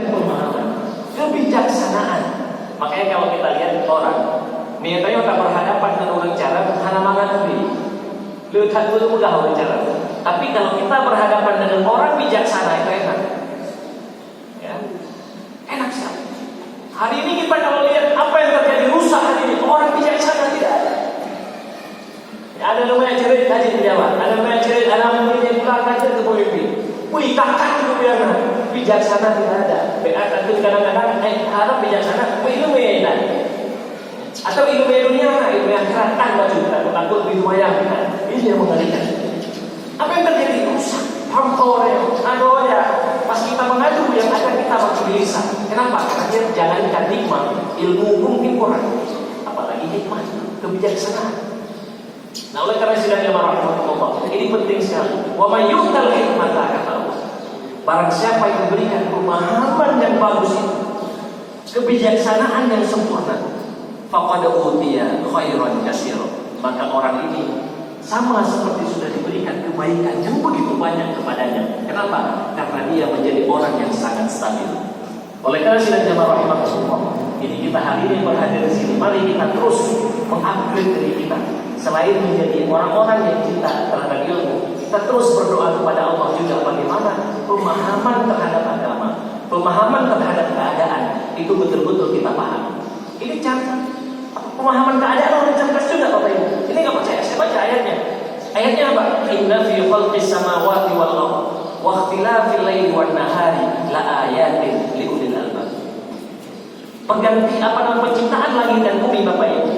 pemahaman, kebijaksanaan. Makanya kalau kita lihat orang, misalnya tak berhadapan dengan orang cara, hana mangan lebih, lihat dulu mudah orang cara. Tapi kalau kita berhadapan dengan orang bijaksana itu enak, ya, enak sekali. Hari ini kita kalau lihat apa yang terjadi rusak hari ini, orang bijaksana tidak ada. Ya, ada namanya cerit haji di Jawa, ada namanya cerit anak muridnya pulang kajian ke pemimpin. Wih, kakak itu biar bijaksana tidak ada. Tapi kadang-kadang harap bijaksana, ilmu ya atau ilmu dunia, ilmu yang keratan baju takut dilumayan. Ini yang mengerikan. Apa yang terjadi? Rusak, hampor ya, ya. Pas kita mengadu yang ada kita masih bisa. Kenapa? Karena dia jangankan hikmah, ilmu mungkin kurang, apalagi hikmah, kebijaksanaan. Nah, oleh karena sidangnya warahmatullah, ini penting sekali. Wa may yu'tal hikmata, kata Allah. Barang siapa yang diberikan pemahaman yang bagus itu, kebijaksanaan yang sempurna, faqad utiya khairan katsira. Maka orang ini sama seperti sudah diberikan kebaikan yang begitu banyak kepadanya. Kenapa? Karena dia menjadi orang yang sangat stabil. Oleh karena sidangnya warahmatullah, ini kita hari ini berhadir di sini. Mari kita terus mengupgrade diri kita. Selain menjadi orang-orang yang cinta terhadap ilmu, kita terus berdoa kepada Allah juga bagaimana pemahaman terhadap agama, pemahaman terhadap keadaan itu betul-betul kita paham. Ini cara pemahaman keadaan orang cerdas juga Bapak Ibu. Ini nggak percaya, saya baca ayatnya. Ayatnya apa? Inna fi khalqis samawati wal ardh wa ikhtilafil laili wan nahari la ayatin li ulil albab. Pengganti apa nama penciptaan langit dan bumi Bapak Ibu.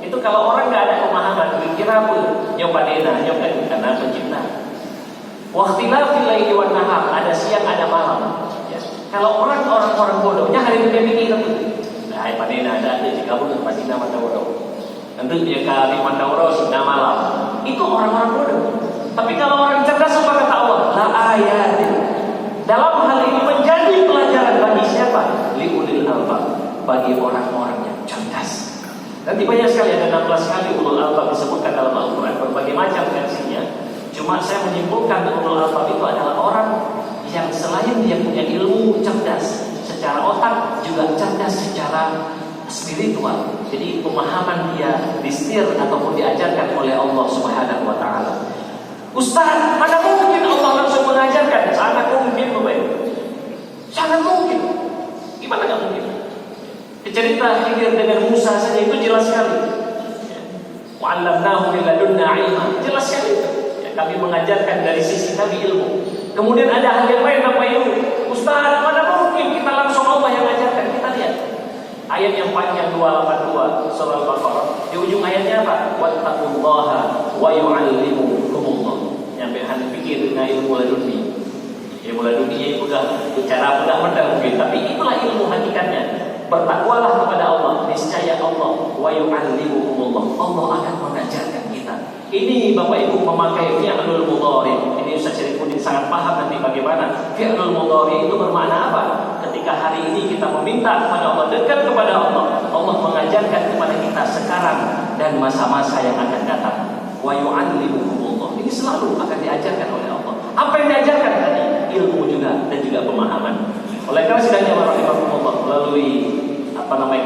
Itu kalau orang nggak ada pemahaman, kira-kira pun nyopadena, karena pencipta. Waktilafil laili wan nahar, ada siang ada malam. Ya. Kalau orang-orang bodohnya hari ini pikir itu, nah, padena ada jika pun pasti nama bodoh. Tentu dia kali mandawro sudah malam. Itu orang-orang bodoh. Tapi kalau orang cerdas apa kata Allah? La ayat. Dalam hal ini menjadi pelajaran bagi siapa? Liulil albab, bagi orang-orang yang cerdas. Nanti banyak sekali, ada 16 kali ulul albab disebutkan dalam Al-Quran, berbagai macam versinya. Cuma saya menyimpulkan ulul albab itu adalah orang yang selain dia punya ilmu cerdas secara otak, juga cerdas secara spiritual. Jadi pemahaman dia disetir ataupun diajarkan oleh Allah Subhanahu wa taala. Ustaz, mana mungkin Allah langsung mengajarkan? Sangat mungkin, Bapak Ibu. Sangat mungkin. Gimana enggak mungkin? Cerita Khidir dengan Musa saja itu jelas sekali. Wa'allamnahu min ladunna ilma. Jelas sekali. Ya, kami mengajarkan dari sisi kami ilmu. Kemudian ada hal yang lain Bapak Ibu. Ustaz, mana mungkin kita langsung Allah yang mengajarkan? Kita lihat ayat yang panjang 282 surah Al-Baqarah. Di ujung ayatnya apa? Wattaqullaha wa yu'allimukumullah. Nyampe hanya pikir dengan ilmu laduni. Ilmu laduni itu cara mudah-mudah mungkin, tapi itulah ilmu hakikatnya. Bertakwalah kepada Allah, niscaya Allah wa yu'allimukumullah. Allah akan mengajarkan kita. Ini Bapak Ibu memakai fi'lul mudhari. Ini Ustaz Syarifudin sangat paham nanti bagaimana fi'lul mudhari itu bermakna apa. Ketika hari ini kita meminta kepada Allah, dekat kepada Allah, Allah mengajarkan kepada kita sekarang dan masa-masa yang akan datang. Wa yu'allimukumullah. Ini selalu akan diajarkan oleh Allah. Apa yang diajarkan tadi? Ilmu juga dan juga pemahaman. Oleh karena sidangnya warahmatullah, melalui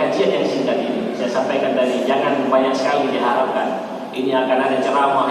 kajian yang singkat ini saya sampaikan tadi, jangan banyak sekali diharapkan. Ini akan ada ceramah